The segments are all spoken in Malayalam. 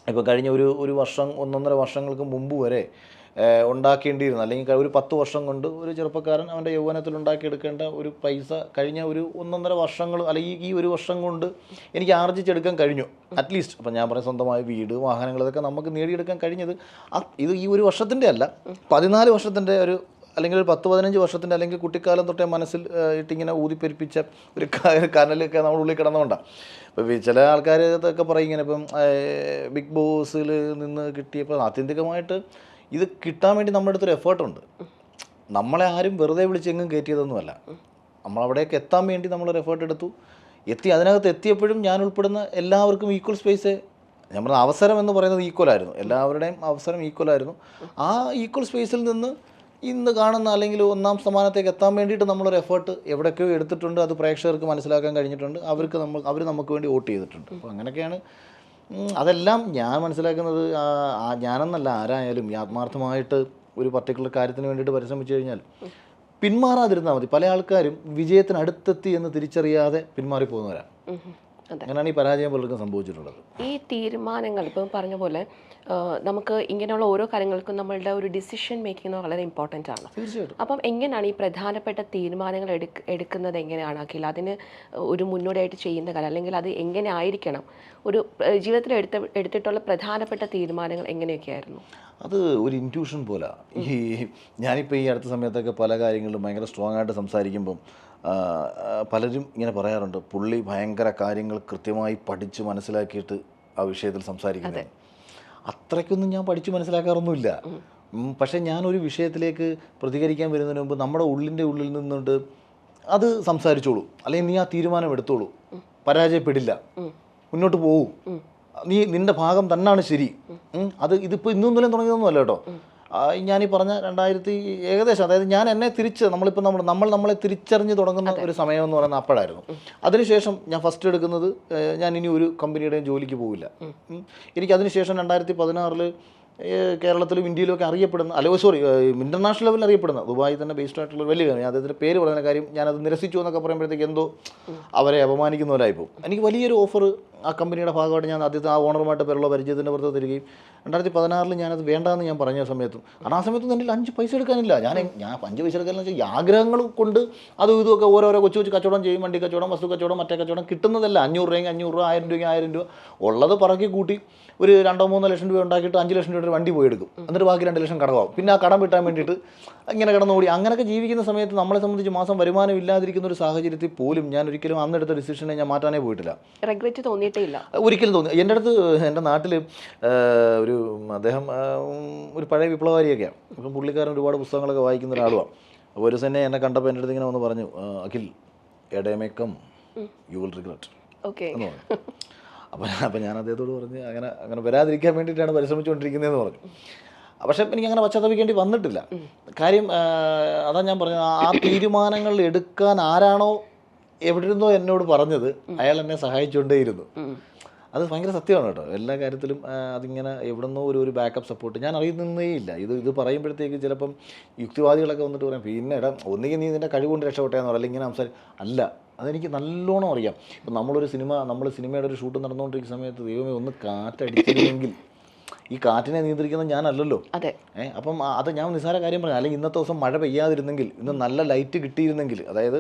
ഇപ്പോൾ കഴിഞ്ഞ ഒരു വർഷം 1.5 വർഷങ്ങൾക്ക് മുമ്പ് വരെ ഉണ്ടാക്കേണ്ടിയിരുന്ന, അല്ലെങ്കിൽ ഒരു 10 വർഷം കൊണ്ട് ഒരു ചെറുപ്പക്കാരൻ അവൻ്റെ യൗവനത്തിൽ ഉണ്ടാക്കിയെടുക്കേണ്ട ഒരു പൈസ കഴിഞ്ഞ ഒരു 1.5 വർഷങ്ങൾ അല്ലെങ്കിൽ ഈ ഒരു വർഷം കൊണ്ട് എനിക്ക് ആർജിച്ചെടുക്കാൻ കഴിഞ്ഞു അറ്റ്ലീസ്റ്റ്. അപ്പം ഞാൻ പറഞ്ഞ സ്വന്തമായ വീട്, വാഹനങ്ങൾ, ഇതൊക്കെ നമുക്ക് നേടിയെടുക്കാൻ കഴിഞ്ഞത് ഇത് ഈ ഒരു വർഷത്തിൻ്റെ അല്ല, 14 വർഷത്തിൻ്റെ അല്ലെങ്കിൽ ഒരു 10-15 വർഷത്തിൻ്റെ, അല്ലെങ്കിൽ കുട്ടിക്കാലം തൊട്ടേ മനസ്സിൽ ഇട്ടിങ്ങനെ ഊതിപ്പെരിപ്പിച്ച ഒരു കനലൊക്കെ നമ്മുടെ ഉള്ളിൽ കിടന്നുകൊണ്ടാണ്. ഇപ്പോൾ ചില ആൾക്കാർ ഇതൊക്കെ പറയും ഇങ്ങനെ, ഇപ്പം ബിഗ് ബോസിൽ നിന്ന് കിട്ടിയപ്പോൾ ആത്യന്തികമായിട്ട് ഇത് കിട്ടാൻ വേണ്ടി നമ്മുടെ അടുത്തൊരു എഫേർട്ടുണ്ട്. നമ്മളെ ആരും വെറുതെ വിളിച്ച് എങ്ങും കയറ്റിയതൊന്നുമല്ല. നമ്മളവിടേക്ക് എത്താൻ വേണ്ടി നമ്മളൊരു എഫേർട്ട് എടുത്തു, അതിനകത്ത് എത്തിയപ്പോഴും ഞാൻ ഉൾപ്പെടുന്ന എല്ലാവർക്കും ഈക്വൽ സ്പേസ്, ഞാൻ പറഞ്ഞ അവസരം എന്ന് പറയുന്നത് ഈക്വലായിരുന്നു, എല്ലാവരുടെയും അവസരം ഈക്വലായിരുന്നു. ആ ഈക്വൽ സ്പേസിൽ നിന്ന് ഇന്ന് കാണുന്ന അല്ലെങ്കിൽ 1ാം സ്ഥാനത്തേക്ക് എത്താൻ വേണ്ടിയിട്ട് നമ്മളൊരു എഫേർട്ട് എവിടെയൊക്കെയോ എടുത്തിട്ടുണ്ട്. അത് പ്രേക്ഷകർക്ക് മനസ്സിലാക്കാൻ കഴിഞ്ഞിട്ടുണ്ട്, അവർ നമുക്ക് വേണ്ടി വോട്ട് ചെയ്തിട്ടുണ്ട്. അപ്പോൾ അങ്ങനെയൊക്കെയാണ്. അതെല്ലാം ഞാൻ മനസ്സിലാക്കുന്നത്, ഞാനെന്നല്ല, ആരായാലും ഈ ആത്മാർത്ഥമായിട്ട് ഒരു പർട്ടിക്കുലർ കാര്യത്തിന് വേണ്ടിയിട്ട് പരിശ്രമിച്ചു കഴിഞ്ഞാൽ പിന്മാറാതിരുന്നാൽ മതി. പല ആൾക്കാരും വിജയത്തിന് അടുത്തെത്തി എന്ന് തിരിച്ചറിയാതെ പിന്മാറിപ്പോകുന്നവരാണ്. അങ്ങനെയാണ് ഈ പരാജയം പലർക്കും സംഭവിച്ചിട്ടുള്ളത്. ഈ തീരുമാനങ്ങൾ ഇപ്പം പറഞ്ഞ പോലെ നമുക്ക് ഇങ്ങനെയുള്ള ഓരോ കാര്യങ്ങൾക്കും നമ്മളുടെ ഒരു ഡിസിഷൻ മേക്കിംഗ് വളരെ ഇമ്പോർട്ടൻ്റ് ആണ്. തീർച്ചയായിട്ടും. അപ്പം എങ്ങനെയാണ് ഈ പ്രധാനപ്പെട്ട തീരുമാനങ്ങൾ എടുക്കുന്നത് എങ്ങനെയാണ് അഖിൽ? അതിന് ഒരു മുന്നോടിയായിട്ട് ചെയ്യുന്ന കാര്യം, അല്ലെങ്കിൽ അത് എങ്ങനെ ആയിരിക്കണം, ഒരു ജീവിതത്തിൽ എടുത്തിട്ടുള്ള പ്രധാനപ്പെട്ട തീരുമാനങ്ങൾ എങ്ങനെയൊക്കെയായിരുന്നു? അത് ഒരു ഇൻറ്റ്യൂഷൻ പോലെ. ഞാനിപ്പോൾ ഈ അടുത്ത സമയത്തൊക്കെ പല കാര്യങ്ങളിലും ഭയങ്കര സ്ട്രോങ് ആയിട്ട് സംസാരിക്കുമ്പം പലരും ഇങ്ങനെ പറയാറുണ്ട്, പുള്ളി ഭയങ്കര കാര്യങ്ങൾ കൃത്യമായി പഠിച്ച് മനസ്സിലാക്കിയിട്ട് ആ വിഷയത്തിൽ സംസാരിക്കുന്നത്. അത്രയ്ക്കൊന്നും ഞാൻ പഠിച്ച് മനസ്സിലാക്കാറൊന്നുമില്ല. പക്ഷേ ഞാനൊരു വിഷയത്തിലേക്ക് പ്രതികരിക്കാൻ വരുന്നതിന് മുമ്പ് നമ്മുടെ ഉള്ളിൽ നിന്നുകൊണ്ട് അത് സംസാരിച്ചോളൂ, അല്ലെങ്കിൽ നീ ആ തീരുമാനം എടുത്തോളൂ, പരാജയപ്പെടില്ല, മുന്നോട്ട് പോകൂ, നിന്റെ ഭാഗം തന്നെയാണ് ശരി. ഇതിപ്പോൾ ഇന്നൊന്നും തുടങ്ങിയതൊന്നുമല്ല കേട്ടോ. ഞാനീ പറഞ്ഞ 2000 ഏകദേശം, അതായത് ഞാൻ എന്നെ നമ്മളിപ്പോൾ നമ്മളെ തിരിച്ചറിഞ്ഞ് തുടങ്ങുന്ന ഒരു സമയം എന്ന് പറയുന്നത് അപ്പോഴായിരുന്നു. അതിനുശേഷം ഞാൻ ഫസ്റ്റ് എടുക്കുന്നത്, ഞാൻ ഇനി ഒരു കമ്പനിയുടെയും ജോലിക്ക് പോവില്ല. എനിക്ക് അതിനുശേഷം 2016 കേരളത്തിലും ഇന്ത്യയിലും ഒക്കെ അറിയപ്പെടുന്ന, ഇൻ്റർനാഷണൽ ലെവലിൽ അറിയപ്പെടുന്ന, ദുബായി തന്നെ ബേസ്ഡ് ആയിട്ടുള്ള വലിയ കാര്യം, ഞാൻ അദ്ദേഹത്തിൻ്റെ പേര് പറയുന്ന കാര്യം ഞാനത് നിരസിച്ചു എന്നൊക്കെ പറയുമ്പോഴത്തേക്ക് എന്തോ അവരെ അപമാനിക്കുന്ന പോലായിപ്പോൾ. എനിക്ക് വലിയൊരു ഓഫർ ആ കമ്പനിയുടെ ഭാഗമായിട്ട് ഞാൻ ആദ്യത്തെ ആ ഓണറുമായിട്ട് പേരുള്ള പരിചയത്തിൻ്റെ പുറത്ത് തരികയും 2016 ഞാനത് വേണ്ടാന്ന് ഞാൻ പറഞ്ഞ സമയത്തും, കാരണം ആ സമയത്തും എൻ്റെ 5 പൈസ എടുക്കാനില്ല. ഞാൻ 5 പൈസ എടുക്കാനെന്ന് വെച്ചാൽ ഈ ആഗ്രഹങ്ങൾ കൊണ്ട് അതും ഇതുമൊക്കെ ഓരോരോ കൊച്ചു കച്ചവടം ചെയ്യും, വണ്ടി കച്ചവടം, വസ്തു കച്ചവടം, മറ്റേ കച്ചവടം, കിട്ടുന്നതല്ല 500 രൂപയെങ്കിൽ 500 രൂപ, 1000 രൂപയ്ക്ക് 1000 രൂപ ഉള്ളത് പറക്കി കൂട്ടി ഒരു 2-3 ലക്ഷം രൂപ ഉണ്ടാക്കിയിട്ട് 5 ലക്ഷം രൂപയുടെ വണ്ടി പോയി എടുക്കും. എന്നിട്ട് ബാക്കി 2 ലക്ഷം കടമാവും. പിന്നെ ആ കടം വിട്ടാൻ വേണ്ടിയിട്ട് ഇങ്ങനെ കിടന്നുകൂടി. അങ്ങനെയൊക്കെ ജീവിക്കുന്ന സമയത്ത് നമ്മളെ സംബന്ധിച്ച് മാസം വരുമാനം ഇല്ലാതിരിക്കുന്ന ഒരു സാഹചര്യത്തിൽ പോലും ഞാൻ ഒരിക്കലും അന്നെടുത്ത ഡിസിഷനെ ഞാൻ മാറ്റാനേ പോയിട്ടില്ല. റിഗ്രറ്റ് തോന്നിയിട്ടേ ഇല്ല ഒരിക്കലും തോന്നി. എൻ്റെ അടുത്ത് എൻ്റെ നാട്ടിൽ അദ്ദേഹം ഒരു പഴയ വിപ്ലവകാരിയൊക്കെയാണ്. അപ്പം പുള്ളിക്കാരൻ ഒരുപാട് പുസ്തകങ്ങളൊക്കെ വായിക്കുന്ന ഒരാളുമാണ്. അപ്പോൾ ഒരു തന്നെ എന്നെ കണ്ടപ്പോൾ എൻ്റെ അടുത്ത് ഇങ്ങനെ വന്ന് പറഞ്ഞു, Akhil, a day may come you will regret എന്ന് പറഞ്ഞു. അപ്പം ഞാൻ അദ്ദേഹത്തോട് പറഞ്ഞ് അങ്ങനെ വരാതിരിക്കാൻ വേണ്ടിയിട്ടാണ് പരിശ്രമിച്ചുകൊണ്ടിരിക്കുന്നതെന്ന് പറഞ്ഞു. പക്ഷേ എനിക്കങ്ങനെ പശ്ചാത്തപിക്കേണ്ടി വന്നിട്ടില്ല. കാര്യം അതാ ഞാൻ പറഞ്ഞത്, ആ തീരുമാനങ്ങൾ എടുക്കാൻ ആരാണോ എവിടെ ഇരുന്നോ എന്നോട് പറഞ്ഞത്, അയാൾ എന്നെ സഹായിച്ചുകൊണ്ടേയിരുന്നു. അത് ഭയങ്കര സത്യമാണ് കേട്ടോ. എല്ലാ കാര്യത്തിലും അതിങ്ങനെ എവിടെ നിന്നോ ഒരു ബാക്കപ്പ് സപ്പോർട്ട് ഞാൻ അറിയുന്നേ ഇല്ല. ഇത് പറയുമ്പോഴത്തേക്ക് ചിലപ്പം യുക്തിവാദികളൊക്കെ വന്നിട്ട് പറയാം, പിന്നെ ഒന്നുകിൽ നീ നിൻ്റെ കഴിവുകൊണ്ട് രക്ഷപ്പെട്ടേന്ന് പറയും, അല്ലെങ്കിൽ ഇങ്ങനെ അല്ല, അതെനിക്ക് നല്ലോണം അറിയാം. ഇപ്പം നമ്മൾ സിനിമയുടെ ഒരു ഷൂട്ട് നടന്നുകൊണ്ടിരിക്കുന്ന സമയത്ത് ദൈവമേ ഒന്ന് കാറ്റടിച്ചിരുന്നെങ്കിൽ, ഈ കാറ്റിനെ നിയന്ത്രിക്കുന്നത് ഞാനല്ലല്ലോ. അപ്പം അത് ഞാൻ നിസ്സാര കാര്യം പറഞ്ഞു. അല്ലെങ്കിൽ ഇന്നത്തെ ദിവസം മഴ പെയ്യാതിരുന്നെങ്കിൽ, ഇന്ന് നല്ല ലൈറ്റ് കിട്ടിയിരുന്നെങ്കിൽ, അതായത്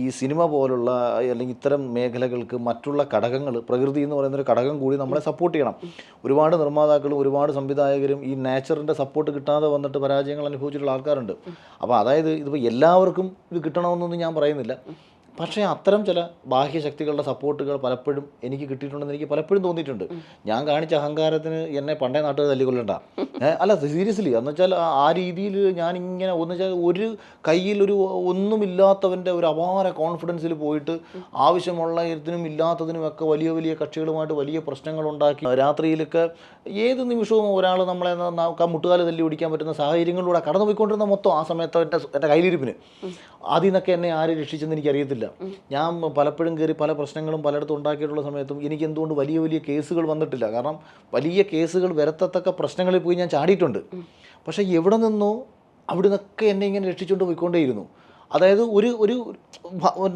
ഈ സിനിമ പോലുള്ള അല്ലെങ്കിൽ ഇത്തരം മേഖലകൾക്ക് മറ്റുള്ള ഘടകങ്ങൾ, പ്രകൃതി എന്ന് പറയുന്നൊരു ഘടകം കൂടി നമ്മളെ സപ്പോർട്ട് ചെയ്യണം. ഒരുപാട് നിർമ്മാതാക്കളും ഒരുപാട് സംവിധായകരും ഈ നേച്ചറിൻ്റെ സപ്പോർട്ട് കിട്ടാതെ വന്നിട്ട് പരാജയങ്ങൾ അനുഭവിച്ചിട്ടുള്ള ആൾക്കാരുണ്ട്. അപ്പോൾ അതായത് ഇതിപ്പോൾ എല്ലാവർക്കും ഇത് കിട്ടണമെന്നൊന്നും ഞാൻ പറയുന്നില്ല. പക്ഷേ അത്തരം ചില ബാഹ്യശക്തികളുടെ സപ്പോർട്ടുകൾ പലപ്പോഴും എനിക്ക് കിട്ടിയിട്ടുണ്ടെന്ന് എനിക്ക് പലപ്പോഴും തോന്നിയിട്ടുണ്ട്. ഞാൻ കാണിച്ച അഹങ്കാരത്തിന് എന്നെ പണ്ടേ നാട്ടുകാർ തല്ലിക്കൊള്ളണ്ട. അല്ല, സീരിയസ്ലി. എന്ന് വെച്ചാൽ ആ രീതിയിൽ ഞാനിങ്ങനെ വെച്ചാൽ ഒരു കയ്യിൽ ഒന്നുമില്ലാത്തവൻ്റെ ഒരു അപാര കോൺഫിഡൻസിൽ പോയിട്ട് ആവശ്യമുള്ള ഇതിനും ഇല്ലാത്തതിനുമൊക്കെ വലിയ കക്ഷികളുമായിട്ട് വലിയ പ്രശ്നങ്ങളുണ്ടാക്കി, രാത്രിയിലൊക്കെ ഏത് നിമിഷവും ഒരാൾ നമ്മളെ മുട്ടുകാല് തല്ലി ഓടിക്കാൻ പറ്റുന്ന സാഹചര്യങ്ങളിലൂടെ കടന്നു പോയിക്കൊണ്ടിരുന്ന മൊത്തം ആ സമയത്ത് എൻ്റെ കയ്യിലിരിപ്പിന് അതിൽ നിന്നൊക്കെ എന്നെ ആര് രക്ഷിച്ചെന്ന് എനിക്കറിയത്തില്ല. ഞാൻ പലപ്പോഴും കയറി പല പ്രശ്നങ്ങളും പലയിടത്തും ഉണ്ടാക്കിയിട്ടുള്ള സമയത്തും എനിക്ക് എന്തുകൊണ്ട് വലിയ കേസുകൾ വന്നിട്ടില്ല. കാരണം വലിയ കേസുകൾ വരത്തക്ക പ്രശ്നങ്ങളിൽ പോയി ഞാൻ ചാടിയിട്ടുണ്ട്. പക്ഷേ എവിടെ നിന്നോ അവിടെ നിന്നൊക്കെ എന്നെ ഇങ്ങനെ രക്ഷിച്ചുകൊണ്ട് പോയിക്കൊണ്ടേയിരുന്നു. അതായത് ഒരു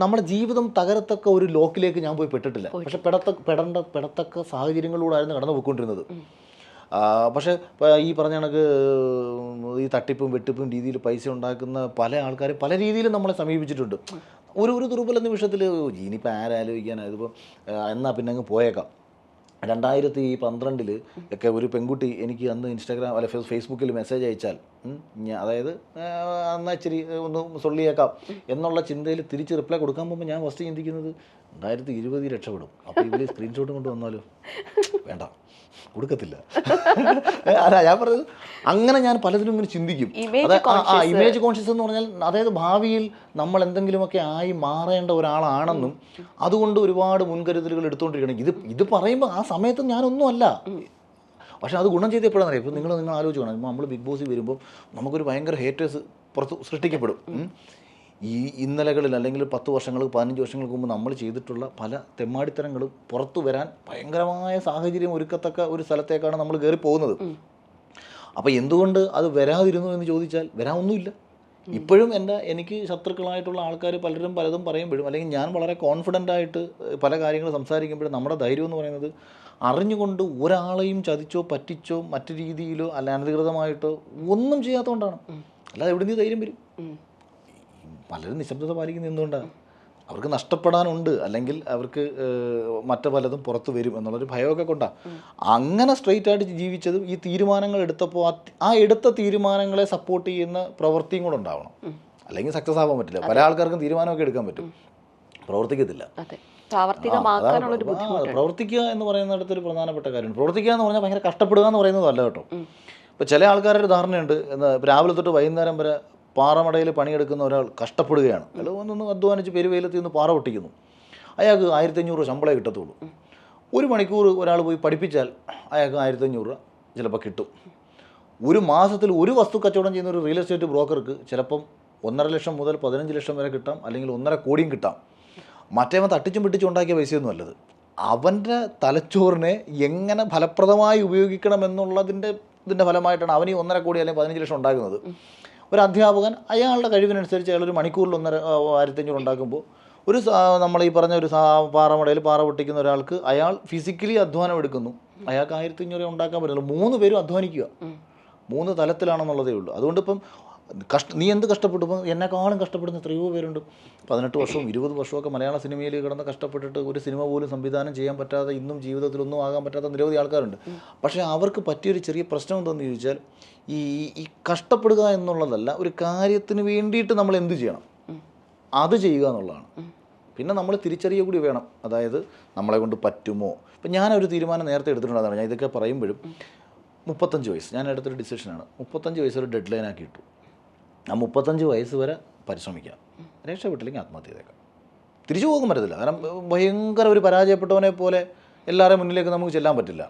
നമ്മുടെ ജീവിതം തകരത്തക്ക ഒരു ലോക്കിലേക്ക് ഞാൻ പോയി പെട്ടിട്ടില്ല. പക്ഷെ പെടത്തക്ക സാഹചര്യങ്ങളിലൂടെയായിരുന്നു കടന്നു പോയിക്കൊണ്ടിരുന്നത്. പക്ഷേ ഈ പറഞ്ഞ കണക്ക് ഈ തട്ടിപ്പും വെട്ടിപ്പും രീതിയിൽ പൈസ ഉണ്ടാക്കുന്ന പല ആൾക്കാരും പല രീതിയിലും നമ്മളെ സമീപിച്ചിട്ടുണ്ട്. ഒരു ദുർബല നിമിഷത്തിൽ ഇനിയിപ്പോൾ ആരാലോചിക്കാനാണ്, ഇതിപ്പോൾ എന്നാൽ പിന്നെ അങ്ങ് പോയേക്കാം. 2012 ഒക്കെ ഒരു പെൺകുട്ടി എനിക്ക് അന്ന് ഇൻസ്റ്റാഗ്രാം അല്ല ഫേസ്ബുക്കിൽ മെസ്സേജ് അയച്ചാൽ അതായത് എന്നാൽ ഇച്ചിരി ഒന്ന് സൊള്ളിയേക്കാം എന്നുള്ള ചിന്തയിൽ തിരിച്ച് റിപ്ലൈ കൊടുക്കാൻ പോകുമ്പോൾ ഞാൻ ഫസ്റ്റ് ചിന്തിക്കുന്നത് 2020 രക്ഷപ്പെടും. അപ്പോൾ ഇവർ സ്ക്രീൻഷോട്ടും കൊണ്ട് വന്നാലോ, വേണ്ട കൊടുക്കത്തില്ല. അല്ല ഞാൻ പറഞ്ഞത് അങ്ങനെ ഞാൻ പലതിനും ഇങ്ങനെ ചിന്തിക്കും. ഇമേജ് കോൺഷ്യസ് എന്ന് പറഞ്ഞാൽ അതായത് ഭാവിയിൽ നമ്മൾ എന്തെങ്കിലുമൊക്കെ ആയി മാറേണ്ട ഒരാളാണെന്നും അതുകൊണ്ട് ഒരുപാട് മുൻകരുതലുകൾ എടുത്തുകൊണ്ടിരിക്കണം. ഇത് പറയുമ്പോൾ ആ സമയത്ത് ഞാനൊന്നും അല്ല. പക്ഷേ അത് ഗുണം ചെയ്ത് എപ്പോഴാണെന്ന് അറിയാം. ഇപ്പോൾ നിങ്ങൾ ആലോചിക്കണം, ഇപ്പോൾ നമ്മൾ ബിഗ് ബോസിൽ വരുമ്പോൾ നമുക്കൊരു ഭയങ്കര ഹേറ്റേഴ്സ് പുറത്ത് സൃഷ്ടിക്കപ്പെടും. ഈ ഇന്നലകളിൽ അല്ലെങ്കിൽ 10 വർഷങ്ങൾക്ക് 15 വർഷങ്ങൾക്ക് മുമ്പ് നമ്മൾ ചെയ്തിട്ടുള്ള പല തെമ്മാടിത്തരങ്ങളും പുറത്തു വരാൻ ഭയങ്കരമായ സാഹചര്യം ഒരുക്കത്തക്ക ഒരു സ്ഥലത്തേക്കാണ് നമ്മൾ കയറി പോകുന്നത്. അപ്പോൾ എന്തുകൊണ്ട് അത് വരാതിരുന്നു എന്ന് ചോദിച്ചാൽ വരാനൊന്നുമില്ല. ഇപ്പോഴും എനിക്ക് ശത്രുക്കളായിട്ടുള്ള ആൾക്കാർ പലതും പറയുമ്പോഴും അല്ലെങ്കിൽ ഞാൻ വളരെ കോൺഫിഡൻ്റ് ആയിട്ട് പല കാര്യങ്ങൾ സംസാരിക്കുമ്പോഴും നമ്മുടെ ധൈര്യം എന്ന് പറയുന്നത് അറിഞ്ഞുകൊണ്ട് ഒരാളെയും ചതിച്ചോ പറ്റിച്ചോ മറ്റു രീതിയിലോ അല്ല അനധികൃതമായിട്ടോ ഒന്നും ചെയ്യാത്തതുകൊണ്ടാണ്. അല്ലാതെ എവിടെ നിന്ന് ധൈര്യം വരും? പലരും നിശബ്ദത പാലിക്കുന്ന എന്തുകൊണ്ടാണ്? അവർക്ക് നഷ്ടപ്പെടാനുണ്ട്, അല്ലെങ്കിൽ അവർക്ക് മറ്റു പലതും പുറത്ത് വരും എന്നുള്ളൊരു ഭയമൊക്കെ കൊണ്ടാണ്. അങ്ങനെ സ്ട്രെയിറ്റ് ആയിട്ട് ജീവിച്ചതും ഈ തീരുമാനങ്ങൾ എടുത്തപ്പോൾ ആ എടുത്ത തീരുമാനങ്ങളെ സപ്പോർട്ട് ചെയ്യുന്ന പ്രവൃത്തിയും കൂടെ ഉണ്ടാവണം. അല്ലെങ്കിൽ സക്സസ് ആവാൻ പറ്റില്ല. പല ആൾക്കാർക്കും തീരുമാനമൊക്കെ എടുക്കാൻ പറ്റും, പ്രവർത്തിക്കത്തില്ല. പ്രവർത്തിക്കുക എന്ന് പറയുന്നിടത്തൊരു പ്രധാനപ്പെട്ട കാര്യമാണ്. പ്രവർത്തിക്കുക എന്ന് പറഞ്ഞാൽ ഭയങ്കര കഷ്ടപ്പെടുക എന്ന് പറയുന്നതല്ല കേട്ടോ. ഇപ്പോൾ ചില ആൾക്കാരുടെ ധാരണയുണ്ട്, രാവിലെ തൊട്ട് വൈകുന്നേരം വരെ പാറമടയിൽ പണിയെടുക്കുന്ന ഒരാൾ കഷ്ടപ്പെടുകയാണ്. അല്ല ഒന്നൊന്ന് അധ്വാനിച്ച് പെരുവെയിലത്തിൽ നിന്ന് പാറ പൊട്ടിക്കുന്നു, അയാൾക്ക് 1500 ശമ്പളമേ കിട്ടത്തുള്ളൂ. 1 മണിക്കൂർ ഒരാൾ പോയി പഠിപ്പിച്ചാൽ അയാൾക്ക് 1500 രൂപ ചിലപ്പോൾ കിട്ടും. ഒരു മാസത്തിൽ ഒരു വസ്തു കച്ചവടം ചെയ്യുന്ന ഒരു റിയൽ എസ്റ്റേറ്റ് ബ്രോക്കർക്ക് ചിലപ്പം 1.5 ലക്ഷം മുതൽ 15 ലക്ഷം വരെ കിട്ടാം, അല്ലെങ്കിൽ 1.5 കോടിയും കിട്ടാം. മറ്റേവൻ തട്ടിച്ചും പിടിച്ചും ഉണ്ടാക്കിയ പൈസയൊന്നും അല്ലത്. അവൻ്റെ തലച്ചോറിനെ എങ്ങനെ ഫലപ്രദമായി ഉപയോഗിക്കണം എന്നുള്ളതിൻ്റെ ഫലമായിട്ടാണ് അവന് 1.5 കോടി അല്ലെങ്കിൽ 15 ലക്ഷം ഉണ്ടാക്കുന്നത്. ഒരു അധ്യാപകൻ അയാളുടെ കഴിവിനനുസരിച്ച് അയാൾ ഒരു മണിക്കൂറിൽ 1500 ഉണ്ടാക്കുമ്പോൾ നമ്മൾ ഈ പറഞ്ഞ ഒരു പാറമടയിൽ പാറ പൊട്ടിക്കുന്ന ഒരാൾക്ക് അയാൾ ഫിസിക്കലി അധ്വാനം എടുക്കുന്നു, അയാൾക്ക് 1500 ഉണ്ടാക്കാൻ പറ്റില്ല. 3 പേരും അധ്വാനിക്കുക, 3 തലത്തിലാണെന്നുള്ളതേ ഉള്ളൂ. അതുകൊണ്ട് ഇപ്പം നീ എന്ത് കഷ്ടപ്പെട്ടു? ഇപ്പം എന്നെക്കാളും കഷ്ടപ്പെടുന്ന എത്രയോ പേരുണ്ട്. 18 വർഷവും 20 വർഷമൊക്കെ മലയാള സിനിമയിൽ കിടന്ന് കഷ്ടപ്പെട്ടിട്ട് ഒരു സിനിമ പോലും സംവിധാനം ചെയ്യാൻ പറ്റാതെ ഇന്നും ജീവിതത്തിലൊന്നും ആകാൻ പറ്റാത്ത നിരവധി ആൾക്കാരുണ്ട്. പക്ഷേ അവർക്ക് പറ്റിയൊരു ചെറിയ പ്രശ്നം എന്താണെന്ന് ചോദിച്ചാൽ ഈ കഷ്ടപ്പെടുക എന്നുള്ളതല്ല, ഒരു കാര്യത്തിന് വേണ്ടിയിട്ട് നമ്മൾ എന്ത് ചെയ്യണം അത് ചെയ്യുക എന്നുള്ളതാണ്. പിന്നെ നമ്മൾ തിരിച്ചറിയുക കൂടി വേണം, അതായത് നമ്മളെ കൊണ്ട് പറ്റുമോ. ഇപ്പം ഞാനൊരു തീരുമാനം നേരത്തെ എടുത്തിട്ടുണ്ടായിരുന്നു. ഞാൻ ഇതൊക്കെ പറയുമ്പോഴും 35 വയസ്സ് ഞാൻ എടുത്തൊരു ഡിസിഷനാണ്. 35 വയസ്സ് ഒരു ഡെഡ് ലൈൻ ആക്കി ഇട്ടു. ആ 35 വയസ്സ് വരെ പരിശ്രമിക്കാം, രക്ഷപ്പെട്ടില്ലെങ്കിൽ ആത്മഹത്യ ചെയ്തേക്കാം. തിരിച്ചു പോകാൻ പറ്റത്തില്ല. കാരണം ഭയങ്കര ഒരു പരാജയപ്പെട്ടവനെ പോലെ എല്ലാവരുടെയും മുന്നിലേക്ക് നമുക്ക് ചെല്ലാൻ പറ്റില്ല.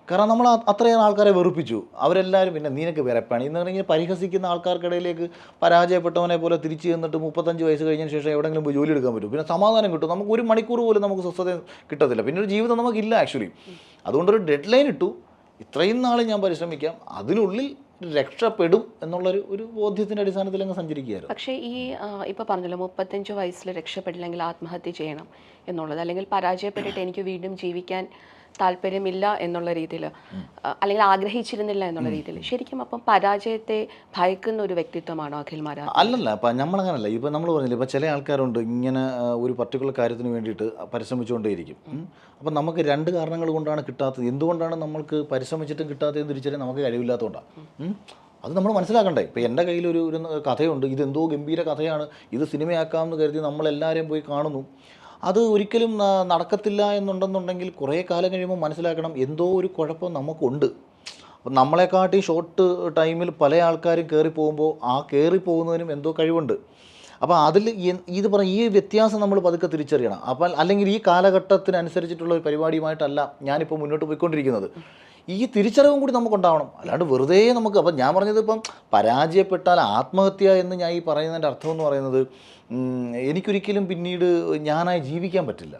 കാരണം നമ്മൾ അത്രയും ആൾക്കാരെ വെറുപ്പിച്ചു. അവരെല്ലാവരും പിന്നെ നിനക്ക് വേറെ പണി എന്ന് പറഞ്ഞാൽ പരിഹസിക്കുന്ന ആൾക്കാർക്കിടയിലേക്ക് പരാജയപ്പെട്ടവനെ പോലെ തിരിച്ച് ചെന്നിട്ട് 35 വയസ്സ് കഴിഞ്ഞതിന് ശേഷം എവിടെയെങ്കിലും പോയി ജോലി എടുക്കാൻ പറ്റും, പിന്നെ സമാധാനം കിട്ടും. നമുക്ക് 1 മണിക്കൂർ പോലും നമുക്ക് സ്വസ്ഥത കിട്ടത്തില്ല, പിന്നെ ഒരു ജീവിതം നമുക്കില്ല ആക്ച്വലി. അതുകൊണ്ടൊരു ഡെഡ് ലൈൻ ഇട്ടു, ഇത്രയും നാൾ ഞാൻ പരിശ്രമിക്കാം, അതിനുള്ളിൽ രക്ഷപ്പെടും എന്നുള്ളൊരു ബോധ്യത്തിൻ്റെ അടിസ്ഥാനത്തിൽ അങ്ങ് സഞ്ചരിക്കുകയായിരുന്നു. പക്ഷേ ഈ ഇപ്പോൾ പറഞ്ഞല്ലോ 35 വയസ്സിൽ രക്ഷപ്പെടില്ലെങ്കിൽ ആത്മഹത്യ ചെയ്യണം എന്നുള്ളത്, അല്ലെങ്കിൽ പരാജയപ്പെട്ടിട്ട് എനിക്ക് വീണ്ടും ജീവിക്കാൻ താല്പര്യമില്ല എന്നുള്ള രീതിയിൽ, അല്ലെങ്കിൽ ആഗ്രഹിച്ചിരുന്നില്ല എന്നുള്ള രീതിയിൽ, ശരിക്കും അപ്പം പരാജയത്തെ ഭയക്കുന്ന ഒരു വ്യക്തിത്വമാണോ അഖിൽ മാരാർ? അല്ലല്ല, അപ്പം നമ്മളങ്ങനല്ല. ഇപ്പം നമ്മൾ പറഞ്ഞില്ല, ഇപ്പം ചില ആൾക്കാരുണ്ട് ഇങ്ങനെ ഒരു പർട്ടിക്കുലർ കാര്യത്തിന് വേണ്ടിയിട്ട് പരിശ്രമിച്ചുകൊണ്ടേയിരിക്കും. അപ്പം നമുക്ക് 2 കാരണങ്ങൾ കൊണ്ടാണ് കിട്ടാത്തത്. എന്തുകൊണ്ടാണ് നമ്മൾക്ക് പരിശ്രമിച്ചിട്ടും കിട്ടാത്തതെന്ന് തിരിച്ചറിയാൻ നമുക്ക് കഴിവില്ലാത്തതുകൊണ്ടാണ്. അത് നമ്മൾ മനസ്സിലാക്കണ്ടേ. ഇപ്പോൾ എൻ്റെ കയ്യിലൊരു കഥയുണ്ട്, ഇതെന്തോ ഗംഭീര കഥയാണ്, ഇത് സിനിമയാക്കാമെന്ന് കരുതി നമ്മളെല്ലാവരെയും പോയി കാണുന്നു. അത് ഒരിക്കലും നടക്കത്തില്ല എന്നുണ്ടെന്നുണ്ടെങ്കിൽ കുറേ കാലം കഴിയുമ്പോൾ മനസ്സിലാക്കണം എന്തോ ഒരു കുഴപ്പം നമുക്കുണ്ട്. അപ്പം നമ്മളെക്കാട്ടി ഷോർട്ട് ടൈമിൽ പല ആൾക്കാരും കയറി പോകുമ്പോൾ ആ കയറി പോകുന്നതിനും എന്തോ കഴിവുണ്ട്. അപ്പോൾ അതിൽ ഈ വ്യത്യാസം നമ്മൾ പതുക്കെ തിരിച്ചറിയണം. അപ്പം അല്ലെങ്കിൽ ഈ കാലഘട്ടത്തിനനുസരിച്ചിട്ടുള്ള ഒരു പരിപാടിയുമായിട്ടല്ല ഞാനിപ്പോൾ മുന്നോട്ട് പോയിക്കൊണ്ടിരിക്കുന്നത്. ഈ തിരിച്ചറിവും കൂടി നമുക്കുണ്ടാവണം. അല്ലാണ്ട് വെറുതെ നമുക്ക്, അപ്പം ഞാൻ പറഞ്ഞത് ഇപ്പം പരാജയപ്പെട്ടാൽ ആത്മഹത്യ എന്ന് ഞാൻ ഈ പറയുന്നതിൻ്റെ അർത്ഥം എന്ന് പറയുന്നത് എനിക്കൊരിക്കലും പിന്നീട് ഞാനായി ജീവിക്കാൻ പറ്റില്ല.